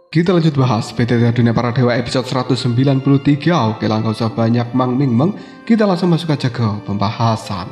Kita lanjut bahas BTT Dunia Para Dewa episode 193. Oke lah, gak usah banyak mang-ming-meng, kita langsung masuk aja ke pembahasan.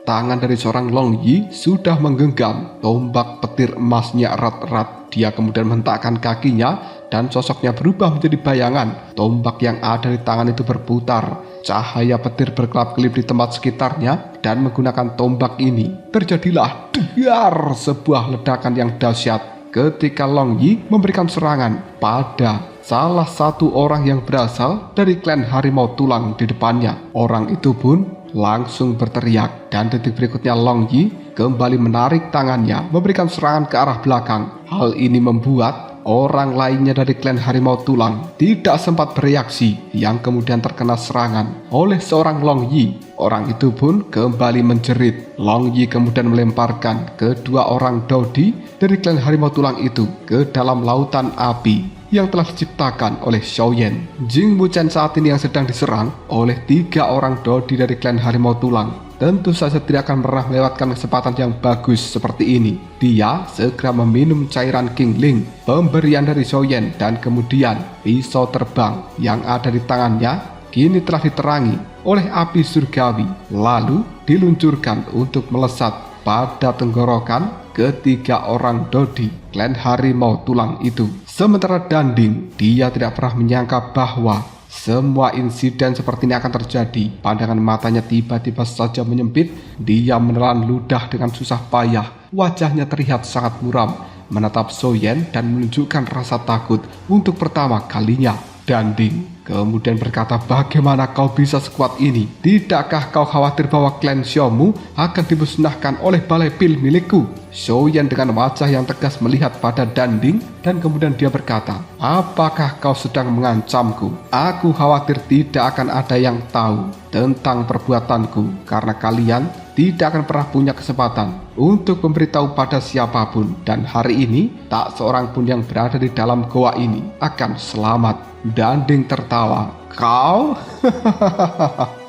Tangan dari seorang Long Yi sudah menggenggam tombak petir emasnya erat-erat. Dia kemudian menghentakkan kakinya dan sosoknya berubah menjadi bayangan. Tombak yang ada di tangan itu berputar. Cahaya petir berkelap-kelip di tempat sekitarnya dan menggunakan tombak ini. Terjadilah dar sebuah ledakan yang dahsyat ketika Long Yi memberikan serangan pada salah satu orang yang berasal dari klan Harimau Tulang di depannya. Orang itu pun langsung berteriak dan detik berikutnya Long Yi kembali menarik tangannya memberikan serangan ke arah belakang. Hal ini membuat orang lainnya dari klan Harimau Tulang tidak sempat bereaksi yang kemudian terkena serangan oleh seorang Long Yi. Orang itu pun kembali menjerit. Long Yi kemudian melemparkan kedua orang Dodi dari klan Harimau Tulang itu ke dalam lautan api yang telah diciptakan oleh Xiaoyan. Jing Wuchen saat ini yang sedang diserang oleh 3 orang Dodi dari klan Harimau Tulang. Tentu saja tidak akan pernah melewatkan kesempatan yang bagus seperti ini. Dia segera meminum cairan Qingling, pemberian dari Xiaoyan, dan kemudian pisau terbang yang ada di tangannya kini telah diterangi oleh api surgawi, lalu diluncurkan untuk melesat pada tenggorokan ketiga orang Dodi klan Harimau Tulang itu. Sementara Danding, dia tidak pernah menyangka bahwa semua insiden seperti ini akan terjadi. Pandangan matanya tiba-tiba saja menyempit. Dia menelan ludah dengan susah payah. Wajahnya terlihat sangat muram, menatap Xiaoyan dan menunjukkan rasa takut untuk pertama kalinya. Danding kemudian berkata, "Bagaimana kau bisa sekuat ini? Tidakkah kau khawatir bahwa klan Xiaomu akan dimusnahkan oleh balai pil milikku?" Xiaoyan dengan wajah yang tegas melihat pada Danding dan kemudian dia berkata, "Apakah kau sedang mengancamku? Aku khawatir tidak akan ada yang tahu tentang perbuatanku karena kalian tidak akan pernah punya kesempatan untuk memberitahu pada siapapun, dan hari ini tak seorang pun yang berada di dalam goa ini akan selamat." Danding tertawa. "Kau?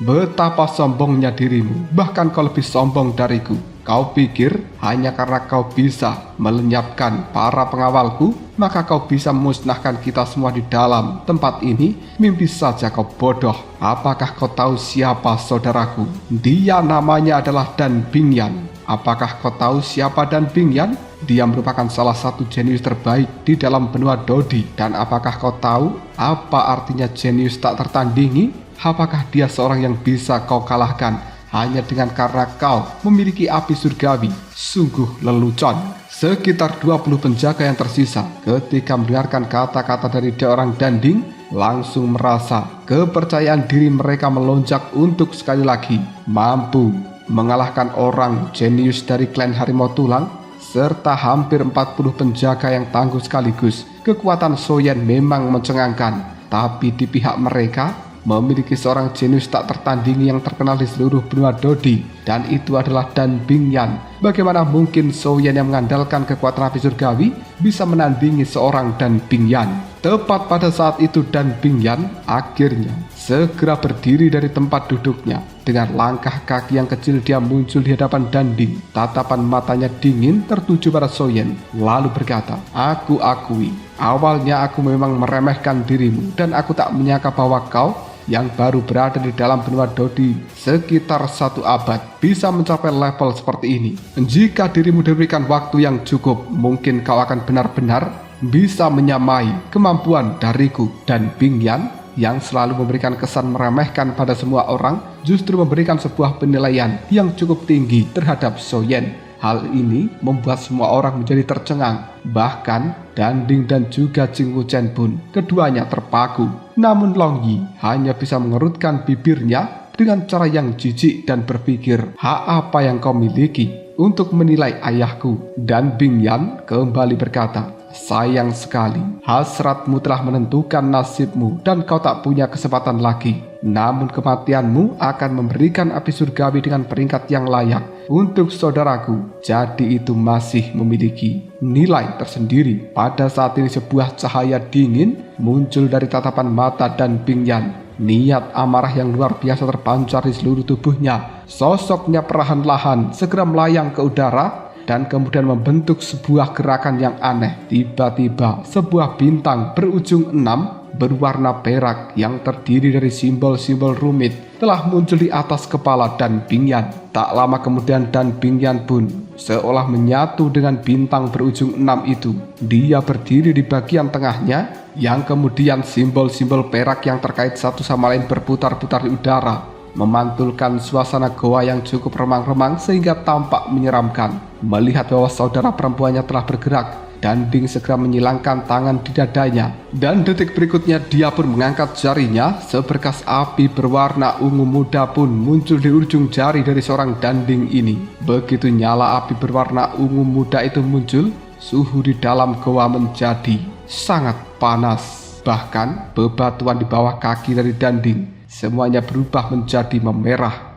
Betapa sombongnya dirimu, bahkan kau lebih sombong dariku. Kau pikir hanya karena kau bisa melenyapkan para pengawalku, maka kau bisa memusnahkan kita semua di dalam tempat ini? Mimpi saja kau bodoh. Apakah kau tahu siapa saudaraku? Dia namanya adalah Dan Bingyan. Apakah kau tahu siapa Dan Bingyan? Dia merupakan salah satu jenius terbaik di dalam benua Dodi. Dan apakah kau tahu apa artinya jenius tak tertandingi? Apakah dia seorang yang bisa kau kalahkan hanya dengan karena kau memiliki api surgawi?" Sungguh lelucon. Sekitar 20 penjaga yang tersisa ketika mendengarkan kata-kata dari seorang Danding langsung merasa kepercayaan diri mereka melonjak untuk sekali lagi mampu mengalahkan orang jenius dari klan Harimau Tulang serta hampir 40 penjaga yang tangguh sekaligus. Kekuatan Xiaoyan memang mencengangkan, tapi di pihak mereka memiliki seorang jenius tak tertandingi yang terkenal di seluruh benua Dodi, dan itu adalah Dan Bingyan. Bagaimana mungkin Xiaoyan yang mengandalkan kekuatan api surgawi bisa menandingi seorang Dan Bingyan? Tepat pada saat itu Dan Bingyan akhirnya segera berdiri dari tempat duduknya. Dengan langkah kaki yang kecil dia muncul di hadapan Danding. Tatapan matanya dingin tertuju pada Xiaoyan, lalu berkata, "Aku akui, awalnya aku memang meremehkan dirimu dan aku tak menyangka bahwa kau yang baru berada di dalam benua Dodi sekitar 1 abad bisa mencapai level seperti ini. Jika dirimu diberikan waktu yang cukup, mungkin kau akan benar-benar bisa menyamai kemampuan dariku." Dan Bingyan yang selalu memberikan kesan meremehkan pada semua orang justru memberikan sebuah penilaian yang cukup tinggi terhadap Xiaoyan. Hal ini membuat semua orang menjadi tercengang. Bahkan Danding dan juga Jing Wuchen pun keduanya terpaku. Namun Long Yi hanya bisa mengerutkan bibirnya dengan cara yang jijik dan berpikir, "Hak apa yang kau miliki untuk menilai ayahku?" Dan Bingyan kembali berkata, "Sayang sekali, hasratmu telah menentukan nasibmu dan kau tak punya kesempatan lagi. Namun kematianmu akan memberikan api surgawi dengan peringkat yang layak untuk saudaraku. Jadi itu masih memiliki nilai tersendiri." Pada saat ini sebuah cahaya dingin muncul dari tatapan mata Dan Bingyan. Niat amarah yang luar biasa terpancar di seluruh tubuhnya. Sosoknya perlahan-lahan segera melayang ke udara dan kemudian membentuk sebuah gerakan yang aneh. Tiba-tiba sebuah bintang berujung 6 berwarna perak yang terdiri dari simbol-simbol rumit telah muncul di atas kepala Dan Bingyan. Tak lama kemudian Dan Bingyan pun seolah menyatu dengan bintang berujung 6 itu. Dia berdiri di bagian tengahnya yang kemudian simbol-simbol perak yang terkait satu sama lain berputar-putar di udara, memantulkan suasana goa yang cukup remang-remang sehingga tampak menyeramkan. Melihat bahwa saudara perempuannya telah bergerak, Danding segera menyilangkan tangan di dadanya, dan detik berikutnya dia pun mengangkat jarinya. Seberkas api berwarna ungu muda pun muncul di ujung jari dari seorang Danding ini. Begitu nyala api berwarna ungu muda itu muncul, suhu di dalam goa menjadi sangat panas. Bahkan bebatuan di bawah kaki dari Danding semuanya berubah menjadi memerah.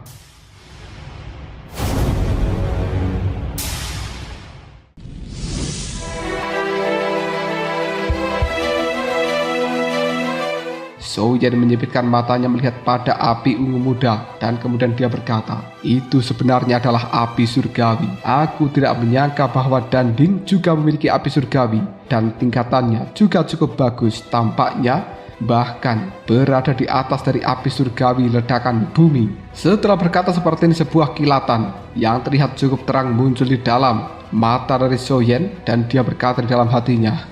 Soyen menyipitkan matanya melihat pada api ungu muda dan kemudian dia berkata, "Itu sebenarnya adalah api surgawi. Aku tidak menyangka bahwa Danding juga memiliki api surgawi dan tingkatannya juga cukup bagus. Tampaknya bahkan berada di atas dari api surgawi ledakan bumi." Setelah berkata seperti ini, sebuah kilatan yang terlihat cukup terang muncul di dalam mata dari Soyen dan dia berkata di dalam hatinya,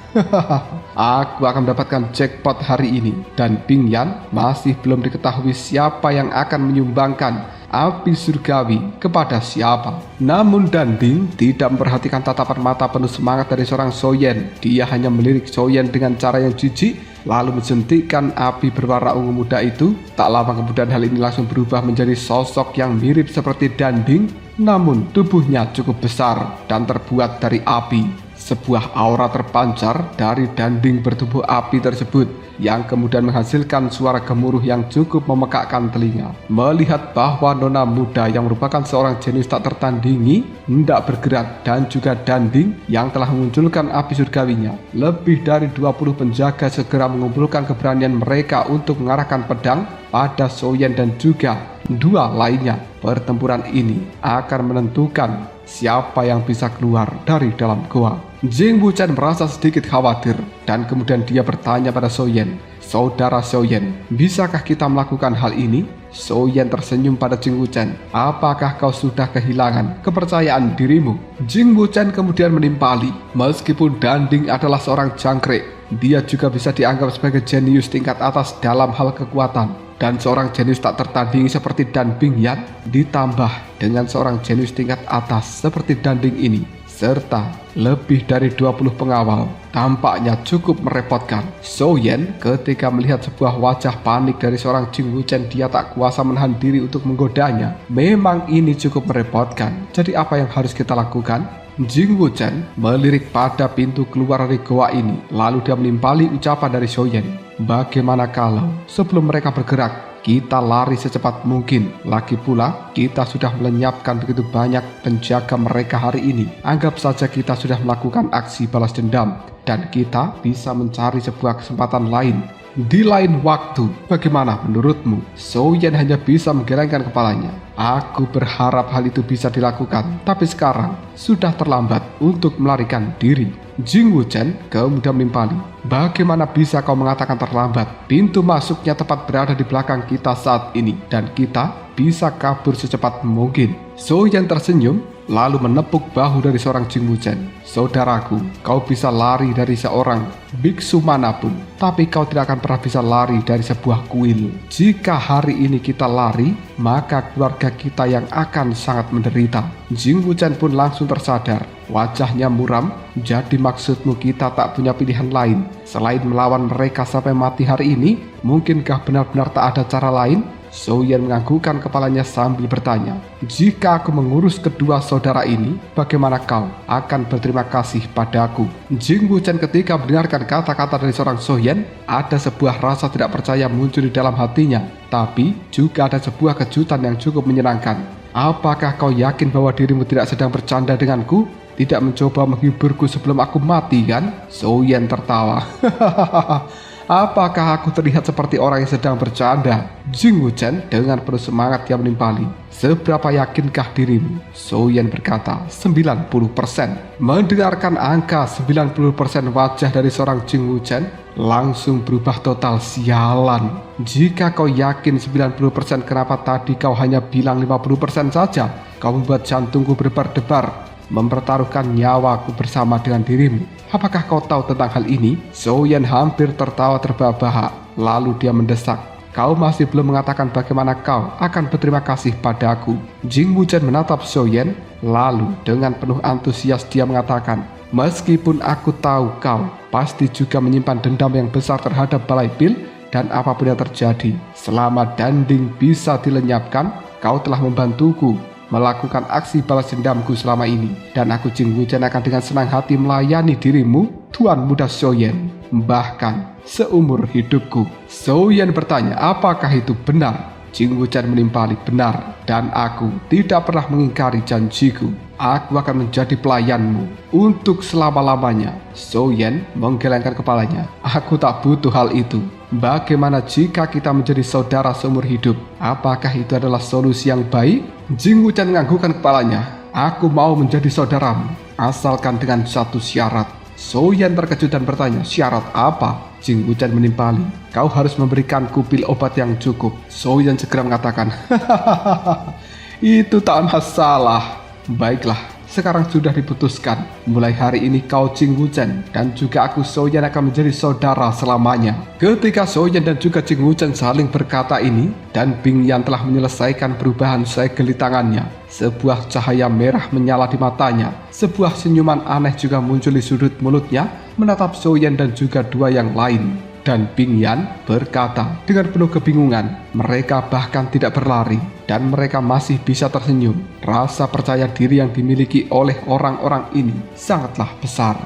"Aku akan mendapatkan jackpot hari ini." Dan Bingyan masih belum diketahui siapa yang akan menyumbangkan api surgawi kepada siapa. Namun Danding tidak memperhatikan tatapan mata penuh semangat dari seorang Soyen. Dia hanya melirik Soyen dengan cara yang jijik, lalu mensuntikkan api berwarna ungu muda itu. Tak lama kemudian hal ini langsung berubah menjadi sosok yang mirip seperti Danding, namun tubuhnya cukup besar dan terbuat dari api. Sebuah aura terpancar dari Danding bertubuh api tersebut yang kemudian menghasilkan suara gemuruh yang cukup memekakkan telinga. Melihat bahwa nona muda yang merupakan seorang jenius tak tertandingi hendak bergerak dan juga Danding yang telah memunculkan api surgawinya, lebih dari 20 penjaga segera mengumpulkan keberanian mereka untuk mengarahkan pedang pada Soyen dan juga dua lainnya. Pertempuran ini akan menentukan siapa yang bisa keluar dari dalam goa. Jing Wuchen merasa sedikit khawatir dan kemudian dia bertanya pada Soyen, "Saudara Soyen, bisakah kita melakukan hal ini?" Soyen tersenyum pada Jing Wuchen. "Apakah kau sudah kehilangan kepercayaan dirimu?" Jing Wuchen kemudian menimpali, "Meskipun Danding adalah seorang jangkrik, dia juga bisa dianggap sebagai jenius tingkat atas dalam hal kekuatan. Dan seorang jenius tak tertandingi seperti Dan Bingyan ditambah dengan seorang jenius tingkat atas seperti Danding ini, serta lebih dari 20 pengawal, tampaknya cukup merepotkan." Soyen ketika melihat sebuah wajah panik dari seorang Jing Wuchen, dia tak kuasa menahan diri untuk menggodanya. Memang ini cukup merepotkan, jadi apa yang harus kita lakukan? Jing Wuchen melirik pada pintu keluar dari goa ini, lalu dia menimpali ucapan dari Soyen, "Bagaimana kalau sebelum mereka bergerak, kita lari secepat mungkin? Lagi pula, kita sudah melenyapkan begitu banyak penjaga mereka hari ini. Anggap saja kita sudah melakukan aksi balas dendam, dan kita bisa mencari sebuah kesempatan lain di lain waktu. Bagaimana menurutmu?" Soyen hanya bisa menggelengkan kepalanya. "Aku berharap hal itu bisa dilakukan, tapi sekarang sudah terlambat untuk melarikan diri." Jing Wuchen kemudian menimpali, "Bagaimana bisa kau mengatakan terlambat? Pintu masuknya tepat berada di belakang kita saat ini, dan kita bisa kabur secepat mungkin." Soyen tersenyum lalu menepuk bahu dari seorang Jing Wuchen. "Saudaraku, kau bisa lari dari seorang biksu manapun, tapi kau tidak akan pernah bisa lari dari sebuah kuil. Jika hari ini kita lari, maka keluarga kita yang akan sangat menderita." Jing Wuchen pun langsung tersadar. Wajahnya muram. "Jadi maksudmu kita tak punya pilihan lain selain melawan mereka sampai mati hari ini? Mungkinkah benar-benar tak ada cara lain?" Soyen menganggukkan kepalanya sambil bertanya, "Jika aku mengurus kedua saudara ini, bagaimana kau akan berterima kasih padaku?" Jing Wuchen ketika mendengarkan kata-kata dari seorang Soyen, ada sebuah rasa tidak percaya muncul di dalam hatinya, tapi juga ada sebuah kejutan yang cukup menyenangkan. "Apakah kau yakin bahwa dirimu tidak sedang bercanda denganku? Tidak mencoba menghiburku sebelum aku mati, kan?" Soyen tertawa. Apakah aku terlihat seperti orang yang sedang bercanda? Jing Wuchen dengan penuh semangat dia menimpali. Seberapa yakinkah dirimu? Soyan berkata, 90%. Mendengarkan angka 90% wajah dari seorang Jing Wuchen langsung berubah total. Sialan. Jika kau yakin 90%, kenapa tadi kau hanya bilang 50% saja? Kau membuat jantungku berdebar-debar, mempertaruhkan nyawaku bersama dengan dirimu. Apakah kau tahu tentang hal ini? Soyan hampir tertawa terbahak-bahak. Lalu dia mendesak, kau masih belum mengatakan bagaimana kau akan berterima kasih padaku. Jing Wuchen menatap Soyan, lalu dengan penuh antusias dia mengatakan, meskipun aku tahu kau pasti juga menyimpan dendam yang besar terhadap Balai Pil, dan apapun yang terjadi, selama Danding bisa dilenyapkan, kau telah membantuku melakukan aksi balas dendamku selama ini, dan aku Jing Wuchen akan dengan senang hati melayani dirimu, Tuan Muda Soyan, bahkan seumur hidupku. Soyan bertanya, apakah itu benar? Jing Wuchen menimpali, benar, dan aku tidak pernah mengingkari janjiku. Aku akan menjadi pelayanmu untuk selama-lamanya. Soyan menggelengkan kepalanya. Aku tak butuh hal itu. Bagaimana jika kita menjadi saudara seumur hidup? Apakah itu adalah solusi yang baik? Jing Wuchen menganggukkan kepalanya. Aku mau menjadi saudaramu, asalkan dengan satu syarat. Soyan terkejut dan bertanya, syarat apa? Jing Wuchen menimpali, kau harus memberikanku pil obat yang cukup. Soyan segera mengatakan, hahaha, itu tak masalah. Baiklah, sekarang sudah diputuskan. Mulai hari ini kau Jing Wuchen dan juga aku Soyan akan menjadi saudara selamanya. Ketika Soyan dan juga Jing Wuchen saling berkata ini, dan Bing Yan telah menyelesaikan perubahan segel di tangannya, sebuah cahaya merah menyala di matanya. Sebuah senyuman aneh juga muncul di sudut mulutnya, menatap Soyan dan juga dua yang lain. Dan Bing Yan berkata dengan penuh kebingungan, mereka bahkan tidak berlari dan mereka masih bisa tersenyum. Rasa percaya diri yang dimiliki oleh orang-orang ini sangatlah besar.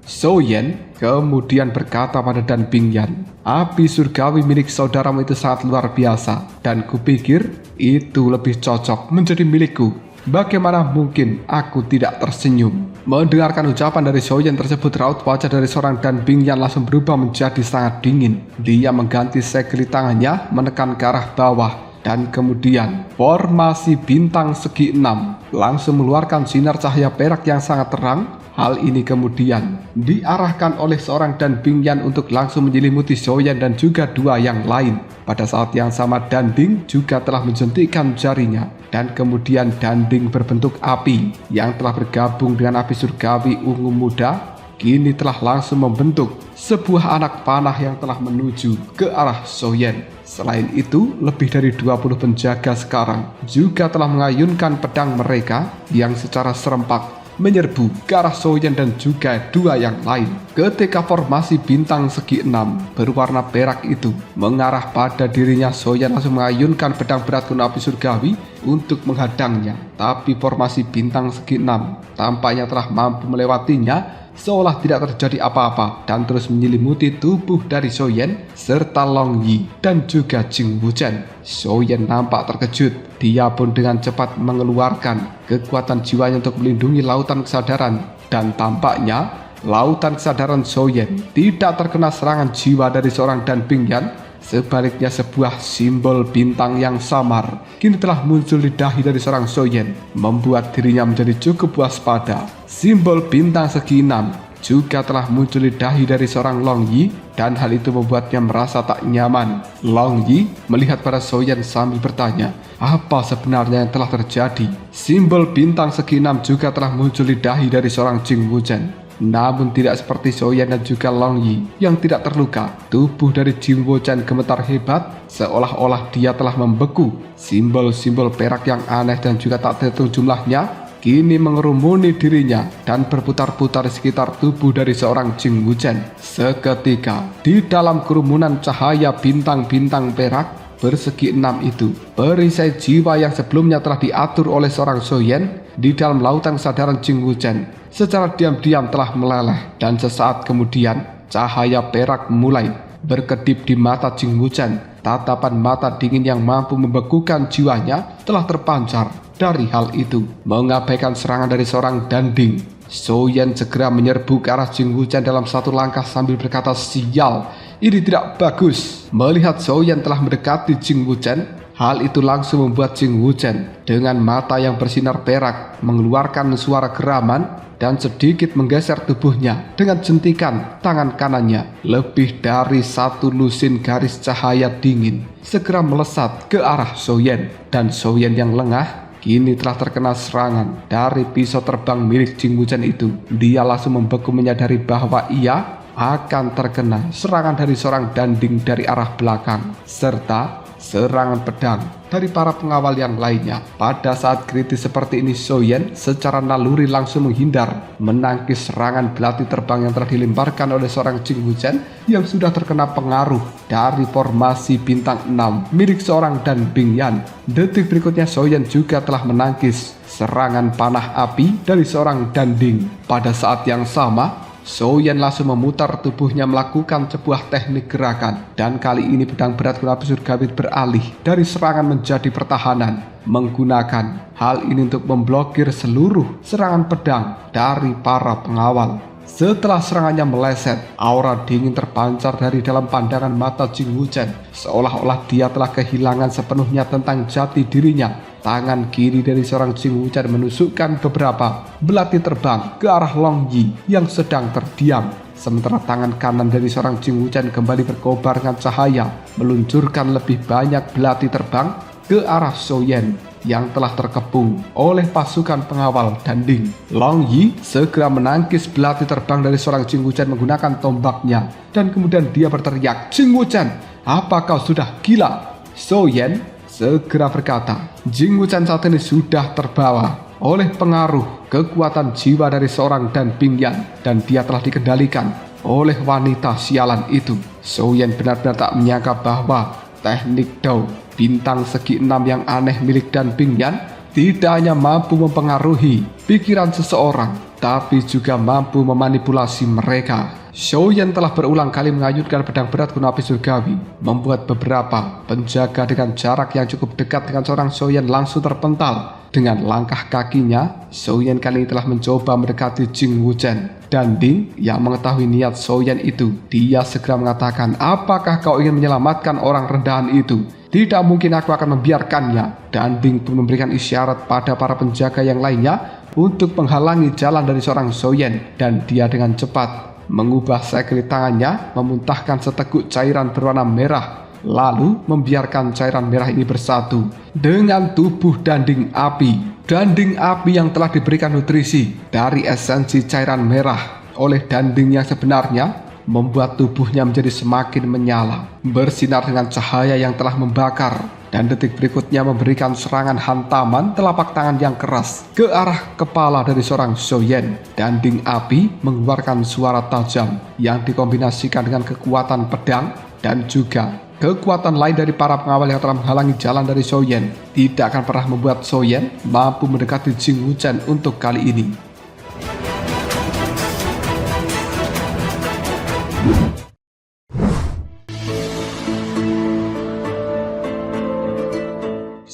Soyan kemudian berkata pada Dan Bing Yan, api surgawi milik saudaramu itu sangat luar biasa, dan kupikir itu lebih cocok menjadi milikku. Bagaimana mungkin aku tidak tersenyum? Mendengarkan ucapan dari Soyan tersebut, raut wajah dari seorang Dan Bing Yan langsung berubah menjadi sangat dingin. Dia mengganti segel di tangannya, menekan ke arah bawah, dan kemudian formasi bintang segi 6 langsung mengeluarkan sinar cahaya perak yang sangat terang. Hal ini kemudian diarahkan oleh seorang Dan Bing Yan untuk langsung menyelimuti Soyan dan juga dua yang lain. Pada saat yang sama Danding juga telah menjentikkan jarinya, dan kemudian Danding berbentuk api yang telah bergabung dengan api surgawi ungu muda, kini telah langsung membentuk sebuah anak panah yang telah menuju ke arah Soyan. Selain itu, lebih dari 20 penjaga sekarang juga telah mengayunkan pedang mereka yang secara serempak menyerbu ke arah Soyan dan juga dua yang lain. Ketika formasi bintang segi 6 berwarna perak itu mengarah pada dirinya, Soyan langsung mengayunkan pedang berat kuno api surgawi untuk menghadangnya. Tapi formasi bintang segi 6 tampaknya telah mampu melewatinya, seolah tidak terjadi apa-apa, dan terus menyelimuti tubuh dari Soyan serta Long Yi dan juga Jing Wuchen. Soyan nampak terkejut. Dia pun dengan cepat mengeluarkan kekuatan jiwanya untuk melindungi lautan kesadaran, dan tampaknya lautan kesadaran Soyan tidak terkena serangan jiwa dari seorang Dan Bing Yan. Sebaliknya, sebuah simbol bintang yang samar kini telah muncul di dahi dari seorang Soyan, membuat dirinya menjadi cukup waspada. Simbol bintang segi 6 juga telah muncul di dahi dari seorang Long Yi, dan hal itu membuatnya merasa tak nyaman. Long Yi melihat pada Soyan sambil bertanya, apa sebenarnya yang telah terjadi? Simbol bintang segi 6 juga telah muncul di dahi dari seorang Jing Wuchen. Namun tidak seperti Soyan dan juga Long Yi yang tidak terluka. Tubuh dari Jing Wuchen gemetar hebat, seolah-olah dia telah membeku. Simbol-simbol perak yang aneh dan juga tak terhitung jumlahnya kini mengerumuni dirinya dan berputar-putar di sekitar tubuh dari seorang Jing Wuchen. Seketika, di dalam kerumunan cahaya bintang-bintang perak bersegi 6 itu, perisai jiwa yang sebelumnya telah diatur oleh seorang Soyan di dalam lautan kesadaran Jing Wuchen secara diam-diam telah meleleh, dan sesaat kemudian cahaya perak mulai berkedip di mata Jing Wuchen. Tatapan mata dingin yang mampu membekukan jiwanya telah terpancar dari hal itu. Mengabaikan serangan dari seorang Danding, Soyen segera menyerbu ke arah Jing Wuchen dalam satu langkah sambil berkata, "Sial, ini tidak bagus." Melihat Soyen telah mendekati Jing Wuchen, hal itu langsung membuat Jing Wuchen dengan mata yang bersinar perak mengeluarkan suara geraman dan sedikit menggeser tubuhnya dengan jentikan tangan kanannya. Lebih dari satu lusin garis cahaya dingin segera melesat ke arah Soyen, dan Soyen yang lengah kini telah terkena serangan dari pisau terbang milik Jing Wuchen itu. Dia langsung membeku menyadari bahwa ia akan terkena serangan dari seorang Danding dari arah belakang, serta serangan pedang dari para pengawal yang lainnya. Pada saat kritis seperti ini, Soyen secara naluri langsung menghindar, menangkis serangan belati terbang yang telah dilemparkan oleh seorang Jing Wuchen yang sudah terkena pengaruh dari formasi bintang 6 milik seorang Dan Bingyan. Detik berikutnya Soyen juga telah menangkis serangan panah api dari seorang Danding. Pada saat yang sama, Soyen langsung memutar tubuhnya melakukan sebuah teknik gerakan, dan kali ini pedang berat kuno api surgawi beralih dari serangan menjadi pertahanan, menggunakan hal ini untuk memblokir seluruh serangan pedang dari para pengawal. Setelah serangannya meleset, aura dingin terpancar dari dalam pandangan mata Jing Wuchen, seolah-olah dia telah kehilangan sepenuhnya tentang jati dirinya. Tangan kiri dari seorang Jing Wuchen menusukkan beberapa belati terbang ke arah Long Yi yang sedang terdiam. Sementara tangan kanan dari seorang Jing Wuchen kembali berkobar dengan cahaya, meluncurkan lebih banyak belati terbang ke arah Soyen yang telah terkepung oleh pasukan pengawal Danding. Long Yi segera menangkis belati terbang dari seorang Jing Wuchen menggunakan tombaknya, dan kemudian dia berteriak, "Jing Wuchen, apa kau sudah gila?" Soyen segera berkata, Jing Wuchen saat ini sudah terbawa oleh pengaruh kekuatan jiwa dari seorang Dan Bingyan, dan dia telah dikendalikan oleh wanita sialan itu. Soyen benar-benar tak menyangka bahwa teknik Dao bintang segi 6 yang aneh milik Dan Bingyan tidak hanya mampu mempengaruhi pikiran seseorang, tapi juga mampu memanipulasi mereka. Soyen telah berulang kali mengayunkan pedang berat kuno api surgawi, membuat beberapa penjaga dengan jarak yang cukup dekat dengan seorang Soyen langsung terpental. Dengan langkah kakinya, Soyen kali ini telah mencoba mendekati Jing Wuchen. Danding yang mengetahui niat Soyen itu, dia segera mengatakan, "Apakah kau ingin menyelamatkan orang rendahan itu? Tidak mungkin aku akan membiarkannya." Danding pun memberikan isyarat pada para penjaga yang lainnya untuk menghalangi jalan dari seorang Soyen, dan dia dengan cepat mengubah segel tangannya, memuntahkan seteguk cairan berwarna merah, lalu membiarkan cairan merah ini bersatu dengan tubuh Danding api. Danding api yang telah diberikan nutrisi dari esensi cairan merah oleh Danding yang sebenarnya membuat tubuhnya menjadi semakin menyala, bersinar dengan cahaya yang telah membakar, dan detik berikutnya memberikan serangan hantaman telapak tangan yang keras ke arah kepala dari seorang Soyen. Danding api mengeluarkan suara tajam yang dikombinasikan dengan kekuatan pedang dan juga kekuatan lain dari para pengawal yang telah menghalangi jalan dari Soyen. Tidak akan pernah membuat Soyen mampu mendekati Jing Wuchen untuk kali ini.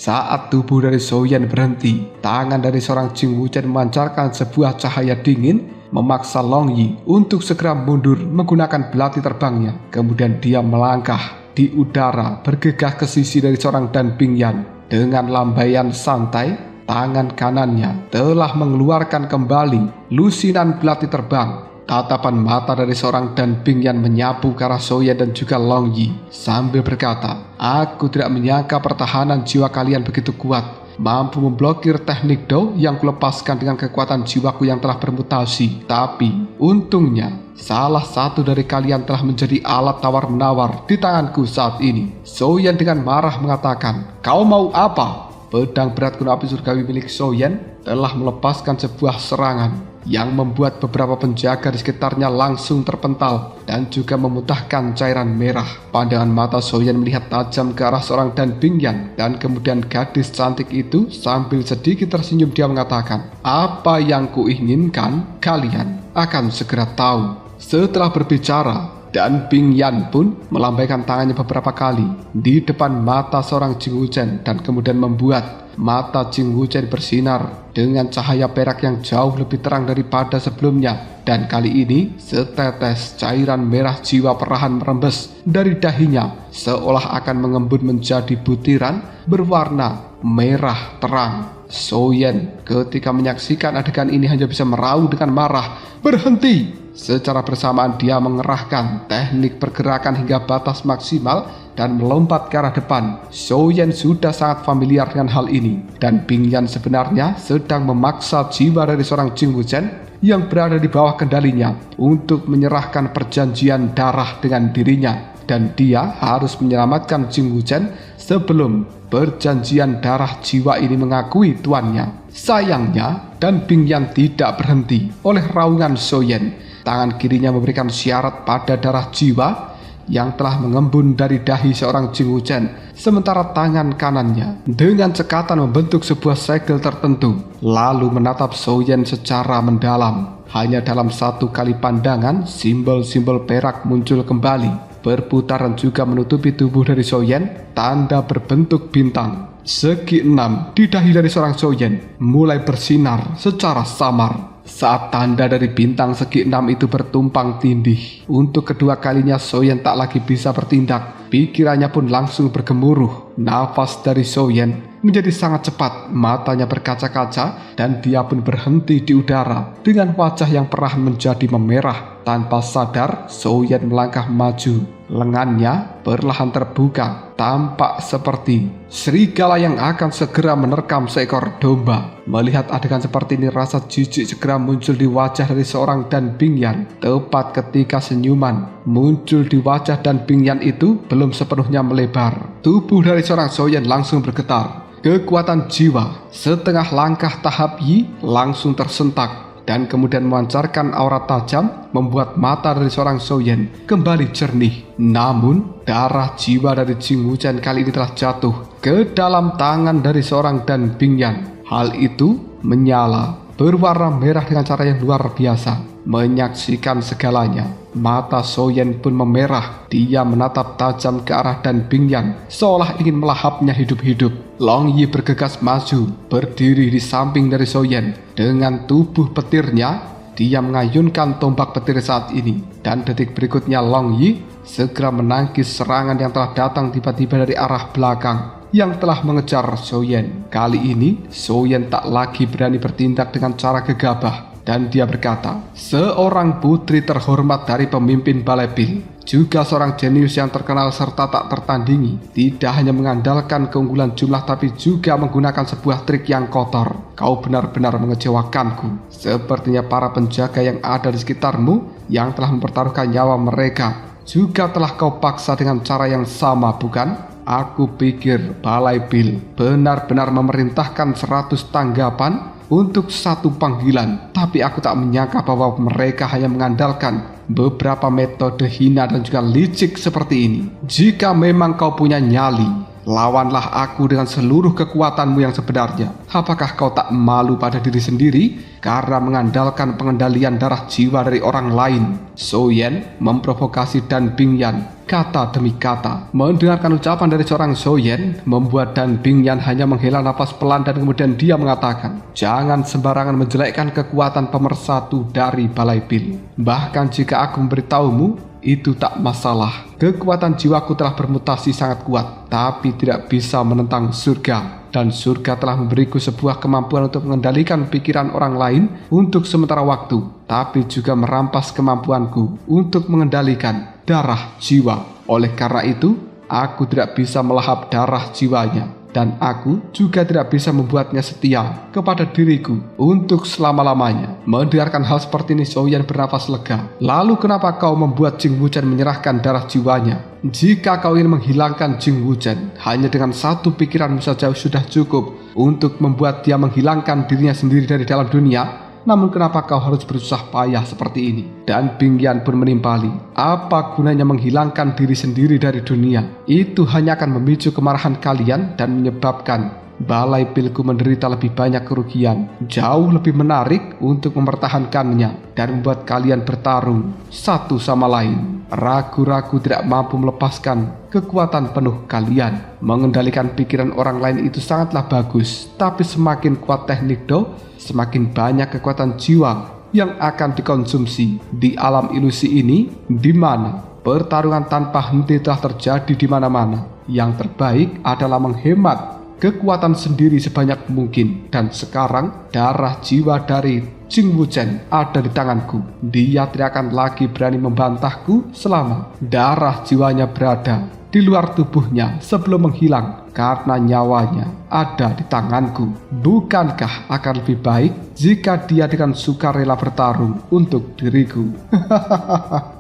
Saat tubuh dari Soyen berhenti, tangan dari seorang Jing Wuchen memancarkan sebuah cahaya dingin, memaksa Long Yi untuk segera mundur menggunakan belati terbangnya. Kemudian dia melangkah di udara bergegas ke sisi dari seorang Dan Bingyan. Dengan lambaian santai, tangan kanannya telah mengeluarkan kembali lusinan belati terbang. Tatapan mata dari seorang Dan Bingyan menyapu ke arah Soyen dan juga Long Yi sambil berkata, "Aku tidak menyangka pertahanan jiwa kalian begitu kuat, mampu memblokir teknik Dao yang kulepaskan dengan kekuatan jiwaku yang telah bermutasi. Tapi untungnya salah satu dari kalian telah menjadi alat tawar-menawar di tanganku saat ini." Soyen dengan marah mengatakan, "Kau mau apa?" Pedang berat kuno api surgawi milik Soyen telah melepaskan sebuah serangan yang membuat beberapa penjaga di sekitarnya langsung terpental dan juga memutahkan cairan merah. Pandangan mata Soyen melihat tajam ke arah seorang Dan Bingyan, dan kemudian gadis cantik itu sambil sedikit tersenyum dia mengatakan, "Apa yang kuinginkan kalian akan segera tahu." Setelah berbicara, Dan Bing Yan pun melambaikan tangannya beberapa kali di depan mata seorang Jing Wuchen dan kemudian membuat mata Jing Wuchen bersinar dengan cahaya perak yang jauh lebih terang daripada sebelumnya. Dan kali ini setetes cairan merah jiwa perlahan merembes dari dahinya seolah akan mengembun menjadi butiran berwarna merah terang. Soyen ketika menyaksikan adegan ini hanya bisa meraung dengan marah, "Berhenti!" Secara bersamaan dia mengerahkan teknik pergerakan hingga batas maksimal dan melompat ke arah depan. Soyen sudah sangat familiar dengan hal ini, dan Bing Yan sebenarnya sedang memaksa jiwa dari seorang Jing Wuchen yang berada di bawah kendalinya untuk menyerahkan perjanjian darah dengan dirinya, dan dia harus menyelamatkan Jing Wuchen sebelum perjanjian darah jiwa ini mengakui tuannya. Sayangnya, dan Bing Yan tidak berhenti oleh raungan Soyen. Tangan kirinya memberikan syarat pada darah jiwa yang telah mengembun dari dahi seorang Jing Wuchen, sementara tangan kanannya dengan cekatan membentuk sebuah segel tertentu, lalu menatap Soyen secara mendalam. Hanya dalam satu kali pandangan, simbol-simbol perak muncul kembali, berputar dan juga menutupi tubuh dari Soyen, tanda berbentuk bintang. Segi 6 di dahi dari seorang Soyen mulai bersinar secara samar saat tanda dari bintang segi 6 itu bertumpang tindih. Untuk kedua kalinya Soyen tak lagi bisa bertindak. Pikirannya pun langsung bergemuruh. Nafas dari Soyen menjadi sangat cepat, matanya berkaca-kaca, dan dia pun berhenti di udara dengan wajah yang perlahan menjadi memerah. Tanpa sadar, Soyen melangkah maju. Lengannya perlahan terbuka, tampak seperti serigala yang akan segera menerkam seekor domba. Melihat adegan seperti ini, rasa jijik segera muncul di wajah dari seorang Dan Bing Yan. Tepat ketika senyuman muncul di wajah Dan Bing Yan itu belum sepenuhnya melebar, tubuh dari seorang Soyen langsung bergetar. Kekuatan jiwa setengah langkah tahap Yi langsung tersentak dan kemudian memancarkan aura tajam, membuat mata dari seorang Soyen kembali jernih. Namun darah jiwa dari Jing Wuchen kali ini telah jatuh ke dalam tangan dari seorang Dan Bing Yan. Hal itu menyala, berwarna merah dengan cara yang luar biasa. Menyaksikan segalanya, mata Soyen pun memerah. Dia menatap tajam ke arah Dan Bing Yan seolah ingin melahapnya hidup-hidup. Long Yi bergegas maju, berdiri di samping dari Soyen. Dengan tubuh petirnya, dia mengayunkan tombak petir saat ini. Dan detik berikutnya Long Yi segera menangkis serangan yang telah datang tiba-tiba dari arah belakang yang telah mengejar Soyen. Kali ini Soyen tak lagi berani bertindak dengan cara gegabah. Dan dia berkata, seorang putri terhormat dari pemimpin Balai Pil, juga seorang jenius yang terkenal serta tak tertandingi, tidak hanya mengandalkan keunggulan jumlah tapi juga menggunakan sebuah trik yang kotor. Kau benar-benar mengecewakanku. Sepertinya para penjaga yang ada di sekitarmu yang telah mempertaruhkan nyawa mereka juga telah kau paksa dengan cara yang sama, bukan? Aku pikir Balai Pil benar-benar memerintahkan 100 tanggapan untuk satu panggilan, tapi aku tak menyangka bahwa mereka hanya mengandalkan beberapa metode hina dan juga licik seperti ini. Jika memang kau punya nyali, lawanlah aku dengan seluruh kekuatanmu yang sebenarnya. Apakah kau tak malu pada diri sendiri karena mengandalkan pengendalian darah jiwa dari orang lain? Soyen memprovokasi Dan Bing Yan kata demi kata. Mendengarkan ucapan dari seorang Soyen membuat Dan Bing Yan hanya menghela nafas pelan dan kemudian dia mengatakan, jangan sembarangan menjelekkan kekuatan pemersatu dari Balai Pil. Bahkan jika aku memberitahumu, itu tak masalah. Kekuatan jiwaku telah bermutasi sangat kuat, tapi tidak bisa menentang surga. Dan surga telah memberiku sebuah kemampuan untuk mengendalikan pikiran orang lain untuk sementara waktu, tapi juga merampas kemampuanku untuk mengendalikan darah jiwa. Oleh karena itu, aku tidak bisa melahap darah jiwanya. Dan aku juga tidak bisa membuatnya setia kepada diriku untuk selama-lamanya. Mendengarkan hal seperti ini, Soyen bernafas lega. Lalu kenapa kau membuat Jing Wuchen menyerahkan darah jiwanya? Jika kau ingin menghilangkan Jing Wuchen, hanya dengan satu pikiranmu saja sudah cukup untuk membuat dia menghilangkan dirinya sendiri dari dalam dunia. Namun kenapa kau harus bersusah payah seperti ini? Dan Bing Yan pun menimpali, apa gunanya menghilangkan diri sendiri dari dunia? Itu hanya akan memicu kemarahan kalian dan menyebabkan Balai Pilku menderita lebih banyak kerugian, jauh lebih menarik untuk mempertahankannya dan membuat kalian bertarung satu sama lain. Ragu-ragu tidak mampu melepaskan kekuatan penuh kalian. Mengendalikan pikiran orang lain itu sangatlah bagus, tapi semakin kuat teknik Do, semakin banyak kekuatan jiwa yang akan dikonsumsi di alam ilusi ini, di mana pertarungan tanpa henti telah terjadi di mana-mana. Yang terbaik adalah menghemat kekuatan sendiri sebanyak mungkin. Dan sekarang darah jiwa dari Jing Wuchen ada di tanganku. Dia tidak akan lagi berani membantahku selama darah jiwanya berada di luar tubuhnya sebelum menghilang, karena nyawanya ada di tanganku. Bukankah akan lebih baik jika dia dengan sukarela bertarung untuk diriku?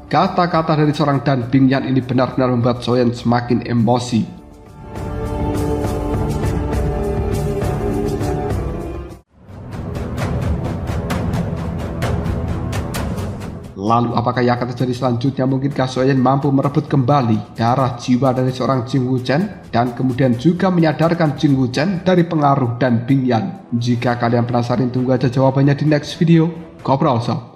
Kata-kata dari seorang Dan Bingyan ini benar-benar membuat Soyen semakin emosi. Lalu apakah yang akan terjadi selanjutnya? Mungkinkah Soyen mampu merebut kembali darah jiwa dari seorang Jing Wuchen dan kemudian juga menyadarkan Jing Wuchen dari pengaruh Dan Bingyan? Jika kalian penasaran, tunggu aja jawabannya di next video. Ngobrol sob.